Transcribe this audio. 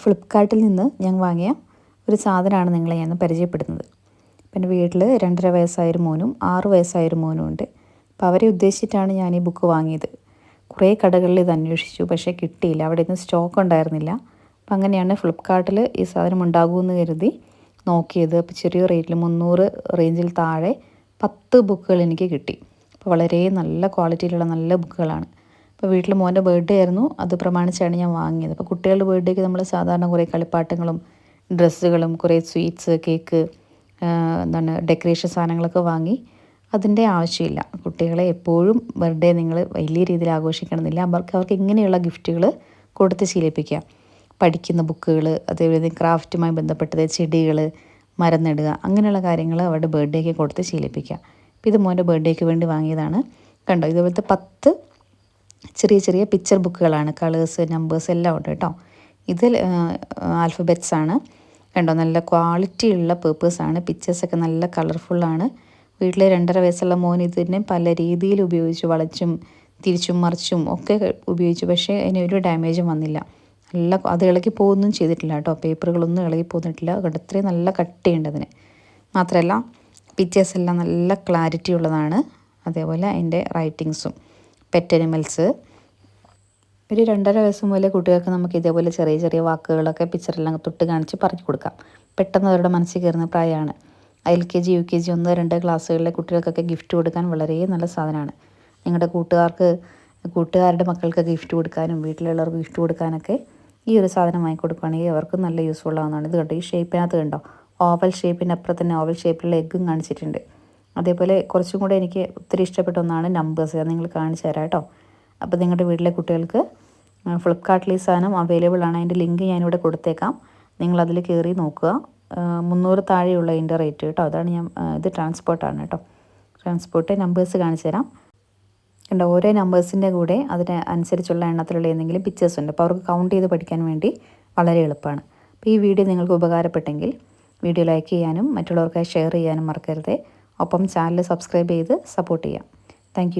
ഫ്ലിപ്കാർട്ടിൽ നിന്ന് ഞാൻ വാങ്ങിയ ഒരു സാധനമാണ് നിങ്ങളെ ഞാൻ പരിചയപ്പെടുത്തുന്നത്. എൻ്റെ വീട്ടിൽ 2.5 വയസ്സായൊരു മോനും 6 വയസ്സായൊരു മോനും ഉണ്ട്. അപ്പോൾ അവരെ ഉദ്ദേശിച്ചിട്ടാണ് ഞാൻ ഈ ബുക്ക് വാങ്ങിയത്. കുറേ കടകളിൽ ഇത് അന്വേഷിച്ചു, പക്ഷേ കിട്ടിയില്ല. അവിടെ ഒന്നും സ്റ്റോക്ക് ഉണ്ടായിരുന്നില്ല. അപ്പം അങ്ങനെയാണ് ഫ്ലിപ്കാർട്ടിൽ ഈ സാധനം ഉണ്ടാകുമെന്ന് കരുതി നോക്കിയത്. അപ്പോൾ ചെറിയ റേറ്റിൽ 300 റേഞ്ചിൽ താഴെ 10 ബുക്കുകൾ എനിക്ക് കിട്ടി. അപ്പോൾ വളരെ നല്ല ക്വാളിറ്റിയിലുള്ള നല്ല ബുക്കുകളാണ്. അപ്പോൾ വീട്ടിൽ മോൻ്റെ ബർത്ത്ഡേ ആയിരുന്നു, അത് പ്രമാണിച്ചാണ് ഞാൻ വാങ്ങിയത്. അപ്പോൾ കുട്ടികളുടെ ബർത്ത്ഡേക്ക് നമ്മൾ സാധാരണ കുറേ കളിപ്പാട്ടങ്ങളും ഡ്രസ്സുകളും കുറേ സ്വീറ്റ്സ്, കേക്ക്, ഡെക്കറേഷൻ സാധനങ്ങളൊക്കെ വാങ്ങി അതിൻ്റെ ആവശ്യമില്ല. കുട്ടികളെ എപ്പോഴും ബർത്ത്ഡേ നിങ്ങൾ വലിയ രീതിയിൽ ആഘോഷിക്കണമെന്നില്ല. അവർക്ക് ഇങ്ങനെയുള്ള ഗിഫ്റ്റുകൾ കൊടുത്ത് ശീലിപ്പിക്കുക. പഠിക്കുന്ന ബുക്കുകൾ, അതേപോലെ ക്രാഫ്റ്റുമായി ബന്ധപ്പെട്ടത്, ചെടികൾ, മരം നടുക, അങ്ങനെയുള്ള കാര്യങ്ങൾ അവരുടെ ബർത്ത്ഡേക്ക് കൊടുത്ത് ശീലിപ്പിക്കുക. അപ്പോൾ ഇത് മോൻ്റെ ബർത്ത്ഡേക്ക് വേണ്ടി വാങ്ങിയതാണ്. കണ്ടോ, ഇതുപോലത്തെ 10 ചെറിയ ചെറിയ പിക്ചർ ബുക്കുകളാണ്. കളേഴ്സ്, നമ്പേഴ്സ് എല്ലാം ഉണ്ട് കേട്ടോ. ഇതിൽ ആൽഫബറ്റ്സ് ആണ്. കണ്ടോ, നല്ല ക്വാളിറ്റിയുള്ള പേപ്പേഴ്സാണ്. പിക്ചേഴ്സൊക്കെ നല്ല കളർഫുള്ളാണ്. വീട്ടിൽ 2.5 വയസ്സുള്ള മോൻ ഇതിനെ പല രീതിയിൽ ഉപയോഗിച്ചു, വളച്ചും തിരിച്ചും മറിച്ചും ഒക്കെ ഉപയോഗിച്ചു. പക്ഷേ അതിന് ഒരു ഡാമേജും വന്നില്ല. അത് ഇളകി പോകുകയൊന്നും ചെയ്തിട്ടില്ല കേട്ടോ. പേപ്പറുകളൊന്നും ഇളകി പോന്നിട്ടില്ല. കണ്ടോ, ഇത്രയും നല്ല കട്ടിയുണ്ട് അതിന്. മാത്രമല്ല പിക്ചേഴ്സ് എല്ലാം നല്ല ക്ലാരിറ്റി ഉള്ളതാണ്. അതേപോലെ അതിൻ്റെ റൈറ്റിങ്സും. Pet animals. ഒരു 2.5 വയസ്സ് മുതലേ കുട്ടികൾക്ക് നമുക്ക് ഇതേപോലെ ചെറിയ ചെറിയ വാക്കുകളൊക്കെ പിക്ചറെല്ലാം തൊട്ട് കാണിച്ച് പറഞ്ഞു കൊടുക്കാം. പെട്ടെന്ന് അവരുടെ മനസ്സിൽ കയറുന്ന പ്രായമാണ്. LKG UKG 1, 2 ക്ലാസ്സുകളിലെ കുട്ടികൾക്കൊക്കെ ഗിഫ്റ്റ് കൊടുക്കാൻ വളരെ നല്ല സാധനമാണ്. നിങ്ങളുടെ കൂട്ടുകാരുടെ മക്കൾക്ക് ഗിഫ്റ്റ് കൊടുക്കാനും വീട്ടിലുള്ളവർക്ക് ഗിഫ്റ്റ് കൊടുക്കാനൊക്കെ ഈ ഒരു സാധനം വാങ്ങിക്കൊടുക്കുകയാണെങ്കിൽ അവർക്ക് നല്ല യൂസ്ഫുൾ ആവുന്നതാണ്. ഇത് കണ്ടോ, ഈ ഷേപ്പിനകത്ത് കണ്ടോ, ഓവൽ ഷേപ്പിൻ്റെ അപ്പുറത്ത് തന്നെ ഓവൽ ഷേപ്പിലുള്ള എഗ്ഗും കാണിച്ചിട്ടുണ്ട്. അതേപോലെ കുറച്ചും കൂടെ എനിക്ക് ഒത്തിരി ഇഷ്ടപ്പെട്ട ഒന്നാണ് നമ്പേഴ്സ്. അത് നിങ്ങൾ കാണിച്ചു തരാം കേട്ടോ. അപ്പോൾ നിങ്ങളുടെ വീട്ടിലെ കുട്ടികൾക്ക് ഫ്ലിപ്കാർട്ടിൽ ഈ സാധനം അവൈലബിൾ ആണ്. അതിൻ്റെ ലിങ്ക് ഞാനിവിടെ കൊടുത്തേക്കാം. നിങ്ങളതിൽ കയറി നോക്കുക. 300 താഴെയുള്ള അതിൻ്റെ റേറ്റ് കേട്ടോ. അതാണ് ഇത് ട്രാൻസ്പോർട്ടാണ് കേട്ടോ. ട്രാൻസ്പോർട്ട് നമ്പേഴ്സ് കാണിച്ചു തരാം. കണ്ടോ, ഓരോ നമ്പേഴ്സിൻ്റെ കൂടെ അതിന് അനുസരിച്ചുള്ള എണ്ണത്തിലുള്ള എന്തെങ്കിലും പിക്ചേഴ്സ് ഉണ്ട്. അപ്പോൾ അവർക്ക് കൗണ്ട് ചെയ്ത് പഠിക്കാൻ വേണ്ടി വളരെ എളുപ്പമാണ്. അപ്പോൾ ഈ വീഡിയോ നിങ്ങൾക്ക് ഉപകാരപ്പെട്ടെങ്കിൽ വീഡിയോ ലൈക്ക് ചെയ്യാനും മറ്റുള്ളവർക്കായി ഷെയർ ചെയ്യാനും മറക്കരുത്. ഒപ്പം ചാനൽ സബ്സ്ക്രൈബ് ചെയ്ത് സപ്പോർട്ട് ചെയ്യാം. താങ്ക്